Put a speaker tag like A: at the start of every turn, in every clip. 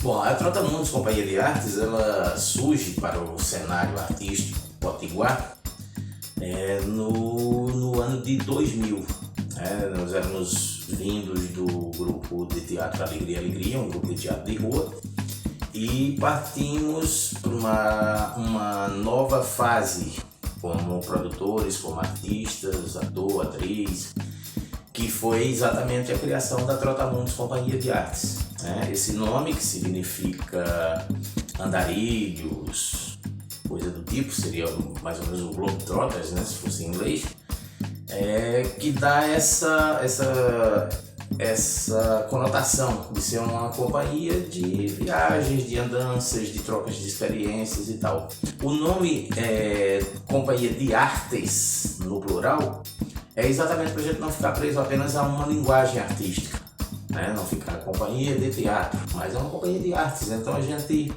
A: Bom, a Trotamundos Companhia de Artes, ela surge para o cenário artístico potiguar no ano de 2000. Nós éramos vindos do grupo de teatro Alegria Alegria, um grupo de teatro de rua, e partimos para uma nova fase como produtores, como artistas, ator, atriz, que foi exatamente a criação da Trotamundos Companhia de Artes. Esse nome, que significa andarilhos, coisa do tipo, seria mais ou menos o Globetrotters, se fosse em inglês, que dá essa conotação de ser uma companhia de viagens, de andanças, de trocas de experiências e tal. O nome Companhia de Artes, no plural, é exatamente para a gente não ficar preso apenas a uma linguagem artística, não ficar companhia de teatro, mas é uma companhia de artes. Então a gente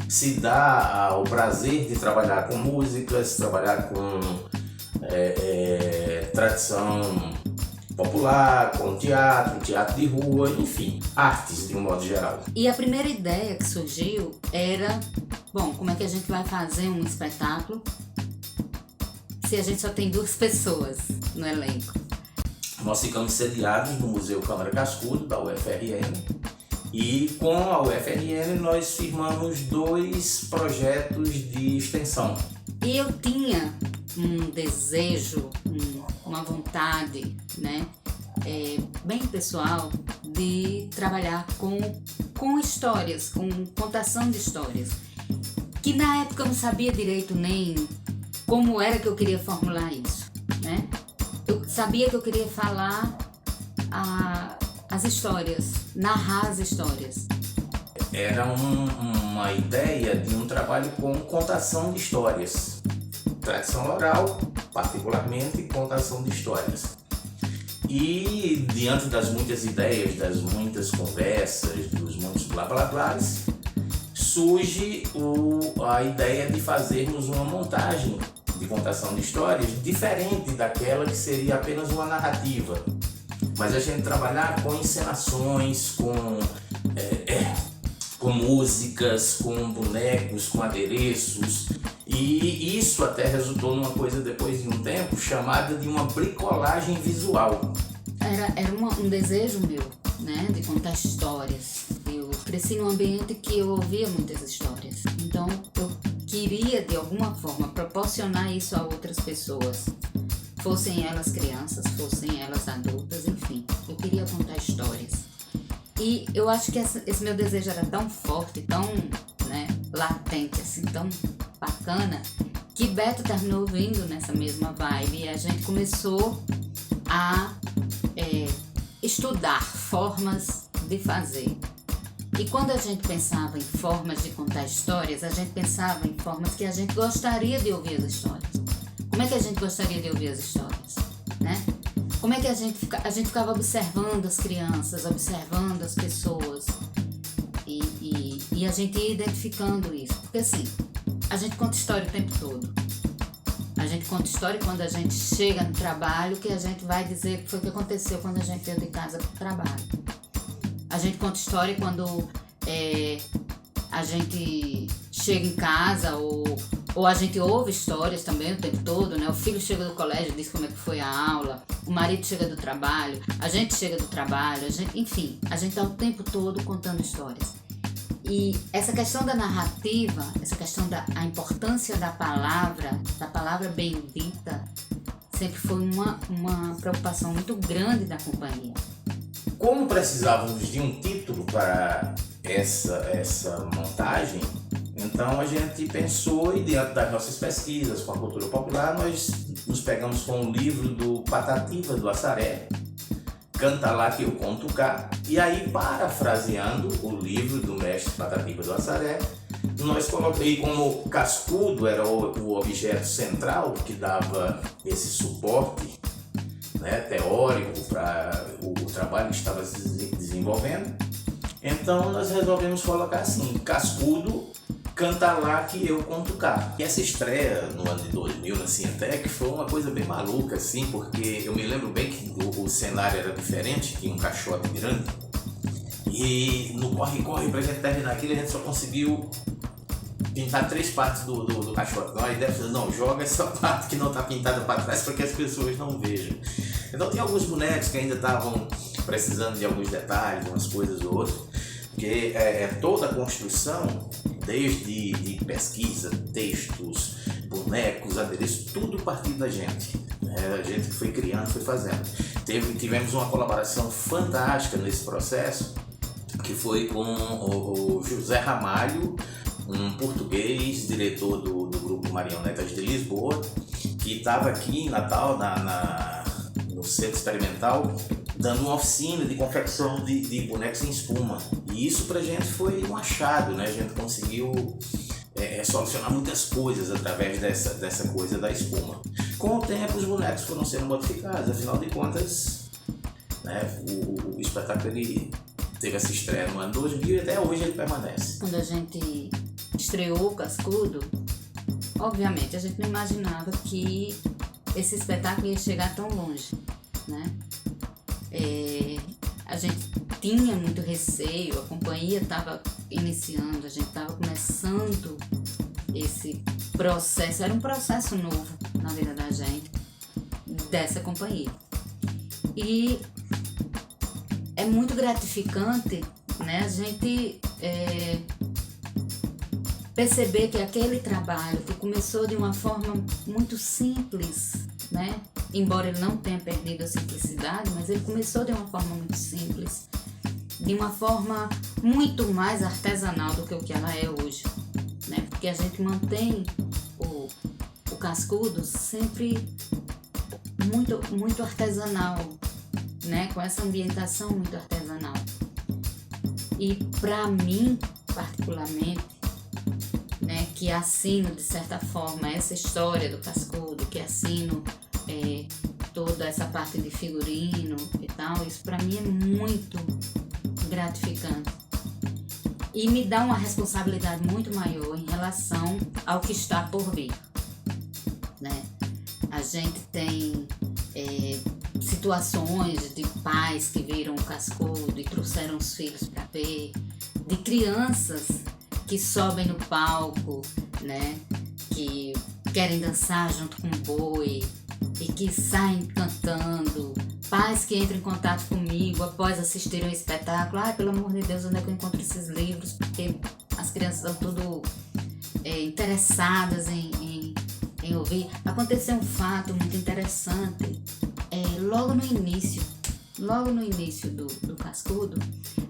A: se dá o prazer de trabalhar com músicas, trabalhar com tradição popular, com teatro de rua, enfim, artes de um modo geral.
B: E a primeira ideia que surgiu era, como é que a gente vai fazer um espetáculo se a gente só tem 2 pessoas no elenco?
A: Nós ficamos sediados no Museu Câmara Cascudo, da UFRN, e com a UFRN nós firmamos 2 projetos de extensão.
B: E eu tinha um desejo, uma vontade, bem pessoal, de trabalhar com histórias, com contação de histórias, que na época eu não sabia direito nem como era que eu queria formular isso, Eu sabia que eu queria falar as histórias, narrar as histórias.
A: Era uma ideia de um trabalho com contação de histórias, tradição oral, particularmente contação de histórias. E diante das muitas ideias, das muitas conversas, dos muitos blá blá blás, surge a ideia de fazermos uma montagem de contação de histórias diferente daquela que seria apenas uma narrativa, mas a gente trabalhar com encenações, com músicas, com bonecos, com adereços, e isso até resultou numa coisa depois de um tempo chamada de uma bricolagem visual.
B: Era um desejo meu, de contar histórias. Eu cresci num ambiente que eu ouvia muitas histórias, então eu queria de alguma forma proporcionar isso a outras pessoas, fossem elas crianças, fossem elas adultas, enfim, eu queria contar histórias. E eu acho que esse meu desejo era tão forte, tão latente, assim, tão bacana, que Beto terminou vindo nessa mesma vibe e a gente começou a estudar formas de fazer. E quando a gente pensava em formas de contar histórias, a gente pensava em formas que a gente gostaria de ouvir as histórias. Como é que a gente gostaria de ouvir as histórias, Como é que a gente ficava observando as crianças, observando as pessoas e a gente ia identificando isso. Porque assim, a gente conta história o tempo todo. A gente conta história quando a gente chega no trabalho, que a gente vai dizer o que foi que aconteceu quando a gente veio de casa para o trabalho. A gente conta história quando a gente chega em casa ou a gente ouve histórias também o tempo todo, O filho chega do colégio, diz como é que foi a aula, o marido chega do trabalho, a gente chega do trabalho, enfim, a gente está o tempo todo contando histórias. E essa questão da narrativa, essa questão da importância da palavra bendita, sempre foi uma preocupação muito grande da companhia.
A: Como precisávamos de um título para essa montagem, então a gente pensou, e diante das nossas pesquisas com a cultura popular, nós nos pegamos com um livro do Patativa do Assaré, Canta Lá Que Eu Conto Cá, e aí, parafraseando o livro do mestre Patativa do Assaré, nós coloquei como cascudo era o objeto central que dava esse suporte teórico para o trabalho que estava se desenvolvendo. Então nós resolvemos colocar assim, cascudo, Canta Lá Que Eu Conto Cá. E essa estreia no ano de 2000 na Cientec foi uma coisa bem maluca, assim, porque eu me lembro bem que o cenário era diferente, tinha um caixote grande, E no corre-corre pra gente terminar aquilo, a gente só conseguiu pintar 3 partes do caixote. Então a ideia foi, não, joga essa parte que não tá pintada para trás para que as pessoas não vejam. Então tem alguns bonecos que ainda estavam precisando de alguns detalhes, umas coisas ou outras, porque toda a construção, desde de pesquisa, textos, bonecos, adereços, tudo partiu da gente. A gente que foi criando, foi fazendo. Tivemos uma colaboração fantástica nesse processo, que foi com o José Ramalho, um português, diretor do grupo Marionetas de Lisboa, que estava aqui em Natal, no Centro Experimental, dando uma oficina de confecção de bonecos em espuma. E isso pra gente foi um achado, né? A gente conseguiu solucionar muitas coisas através dessa coisa da espuma. Com o tempo os bonecos foram sendo modificados, afinal de contas, né, o espetáculo ele teve essa estreia no ano 2000 e até hoje ele permanece.
B: Quando a gente estreou o Cascudo, obviamente a gente não imaginava que esse espetáculo ia chegar tão longe, né? A gente tinha muito receio, a companhia estava iniciando, a gente estava começando esse processo, era um processo novo na vida da gente, dessa companhia. E é muito gratificante, né, a gente perceber que aquele trabalho que começou de uma forma muito simples, né, embora ele não tenha perdido a simplicidade, mas ele começou de uma forma muito simples, de uma forma muito mais artesanal do que o que ela é hoje, né, porque a gente mantém o Cascudo sempre muito, muito artesanal, né, com essa ambientação muito artesanal. E para mim, particularmente, né, que assino de certa forma essa história do Cascudo, que assino toda essa parte de figurino e tal, isso para mim é muito gratificante e me dá uma responsabilidade muito maior em relação ao que está por vir, né? A gente tem situações de pais que viram o Cascudo e trouxeram os filhos para ver, de crianças que sobem no palco, né, que querem dançar junto com o boi e que saem cantando, pais que entram em contato comigo após assistirem o espetáculo, pelo amor de Deus, onde é que eu encontro esses livros, porque as crianças estão tudo interessadas em ouvir. Aconteceu um fato muito interessante, logo no início do Cascudo,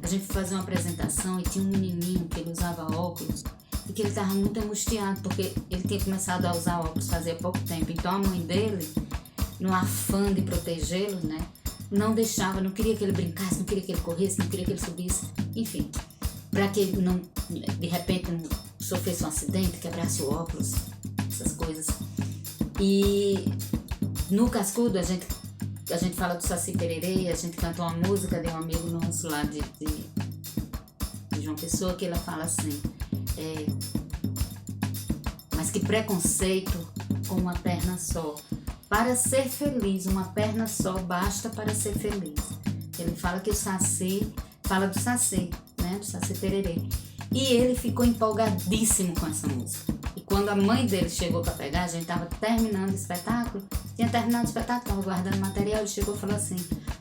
B: a gente foi fazer uma apresentação e tinha um menininho que ele usava óculos e que ele estava muito angustiado porque ele tinha começado a usar óculos fazia pouco tempo. Então a mãe dele, no afã de protegê-lo, né, não deixava, não queria que ele brincasse, não queria que ele corresse, não queria que ele subisse, enfim, para que ele não, de repente, não sofresse um acidente, quebrasse o óculos, essas coisas. E no Cascudo a gente fala do Saci Pererê, a gente canta uma música de um amigo nosso lá de João Pessoa, que ela fala assim, mas que preconceito com uma perna só. Para ser feliz, uma perna só basta para ser feliz. Ele fala que o Saci, fala do Saci, né, do Saci Pererê. E ele ficou empolgadíssimo com essa música. E quando a mãe dele chegou para pegar, a gente estava terminando o espetáculo, tinha terminado o espetáculo, estava guardando material, ele chegou e falou assim,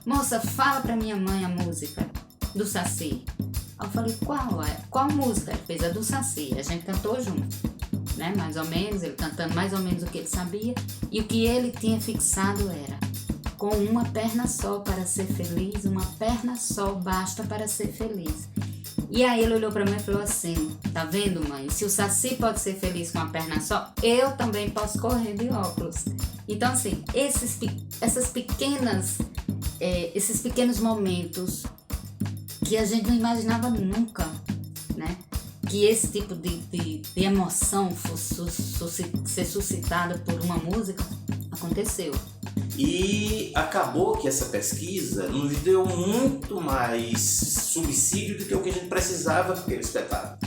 B: moça, fala para minha mãe a música do Saci. Aí eu falei, qual música? Ele fez a do Saci, a gente cantou junto, né, mais ou menos, ele cantando mais ou menos o que ele sabia, e o que ele tinha fixado era, com uma perna só para ser feliz, uma perna só basta para ser feliz. E aí ele olhou para mim e falou assim, tá vendo, mãe? Se o Saci pode ser feliz com uma perna só, eu também posso correr de óculos. Então, assim, esses pequenos momentos que a gente não imaginava nunca, né? Que esse tipo de emoção fosse ser suscitada por uma música, aconteceu.
A: E acabou que essa pesquisa nos deu muito mais subsídio do que o que a gente precisava para aquele espetáculo.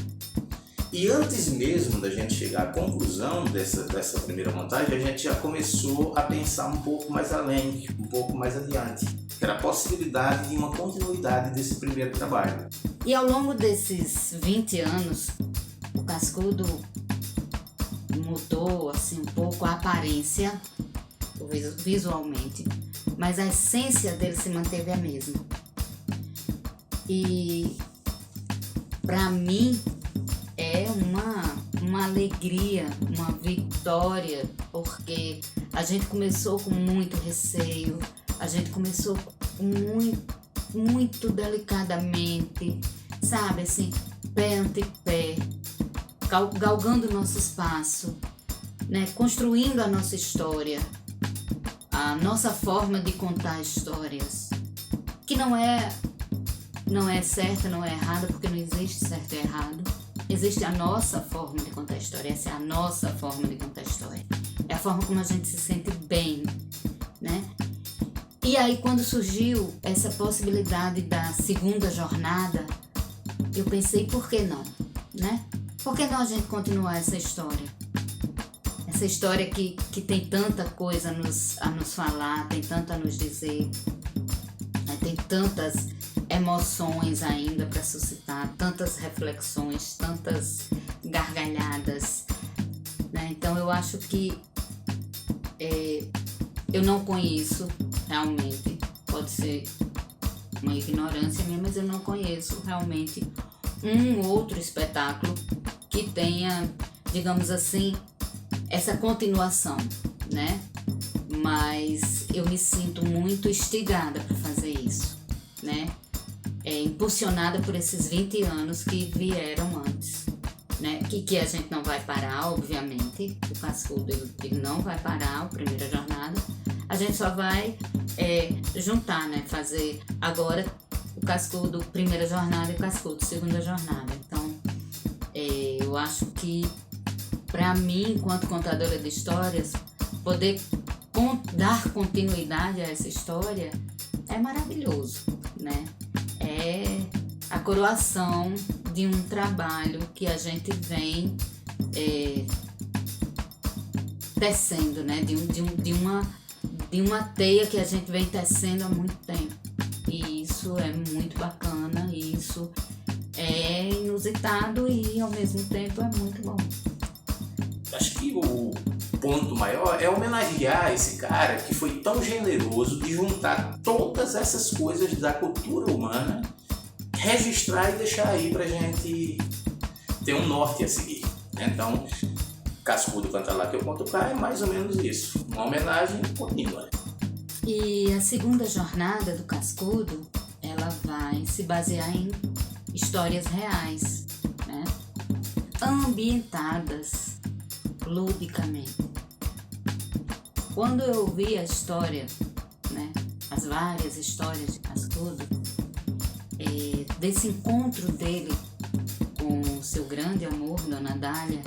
A: E antes mesmo da gente chegar à conclusão dessa primeira montagem, a gente já começou a pensar um pouco mais além, um pouco mais adiante. Que era a possibilidade de uma continuidade desse primeiro trabalho.
B: E ao longo desses 20 anos, o Cascudo mudou assim, um pouco a aparência, visualmente, mas a essência dele se manteve a mesma. E para mim é uma alegria, uma vitória, porque a gente começou com muito receio, a gente começou muito delicadamente, sabe, assim, pé ante pé, galgando o nosso espaço, né, construindo a nossa história, a nossa forma de contar histórias, que não é certa, não é errada, porque não existe certo e errado. Existe a nossa forma de contar história, essa é a nossa forma de contar história. É a forma como a gente se sente bem, né? E aí, quando surgiu essa possibilidade da segunda jornada, eu pensei, por que não, né? Por que não a gente continuar essa história? Essa história que tem tanta coisa a nos falar, tem tanto a nos dizer, né? Tem tantas emoções ainda para suscitar, tantas reflexões, tantas gargalhadas, né? Então eu acho que eu não conheço realmente, pode ser uma ignorância minha, mas eu não conheço realmente um outro espetáculo que tenha, digamos assim, essa continuação, né? Mas eu me sinto muito instigada para fazer isso, né? Impulsionada por esses 20 anos que vieram antes, né? Que a gente não vai parar, obviamente. O Cascudo ele não vai parar, a primeira jornada. A gente só vai juntar, né? Fazer agora o Cascudo primeira jornada e o Cascudo segunda jornada. Então, eu acho que para mim, enquanto contadora de histórias, poder dar continuidade a essa história é maravilhoso, né? É a coroação de um trabalho que a gente vem tecendo, né? De uma teia que a gente vem tecendo há muito tempo. E isso é muito bacana, e isso é inusitado e ao mesmo tempo é muito bom.
A: Acho que o ponto maior é homenagear esse cara que foi tão generoso de juntar todas essas coisas da cultura humana, registrar e deixar aí pra gente ter um norte a seguir. Então, Cascudo Canta Lá Que Eu Conto Cá é mais ou menos isso, uma homenagem contínua.
B: E a segunda jornada do Cascudo, ela vai se basear em histórias reais, né? Ambientadas ludicamente. Quando eu ouvi a história, né, as várias histórias de Cascudo, desse encontro dele com o seu grande amor, Dona Dália,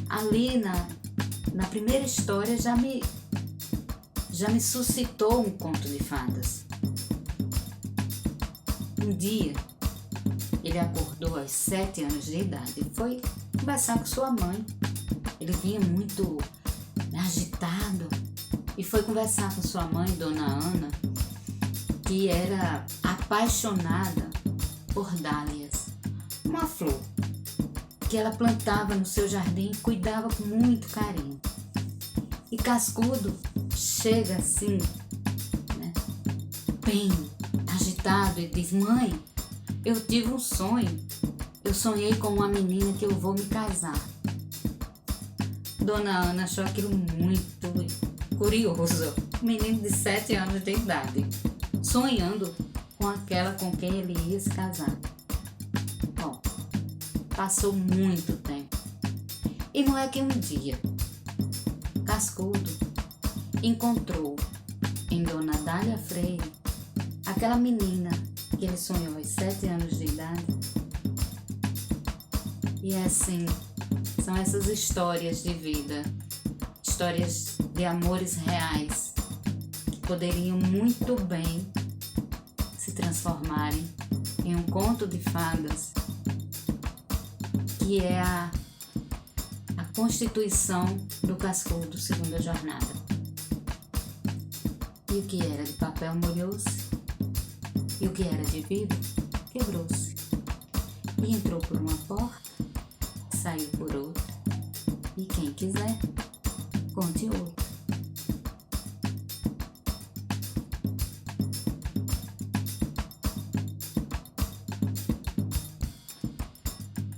B: ali na primeira história já me suscitou um conto de fadas. Um dia, ele acordou aos 7 anos de idade e foi conversar com sua mãe. Ele vinha muito agitado e foi conversar com sua mãe, Dona Ana, que era apaixonada por dálias, uma flor que ela plantava no seu jardim e cuidava com muito carinho. E Cascudo chega assim, né, bem agitado, e diz: mãe, eu tive um sonho, eu sonhei com uma menina que eu vou me casar. Dona Ana achou aquilo muito curioso. Um menino de 7 anos de idade, sonhando com aquela com quem ele ia se casar. Bom, passou muito tempo. E não é que um dia, Cascudo encontrou em Dona Dália Freire aquela menina que ele sonhou aos 7 anos de idade. E assim, são essas histórias de vida, histórias de amores reais, que poderiam muito bem se transformarem em um conto de fadas que que é a constituição do cascudo segunda jornada. E o que era de papel molhou-se, e o que era de vidro quebrou-se, e entrou por uma porta, saiu por outra, e quem quiser, conte outra.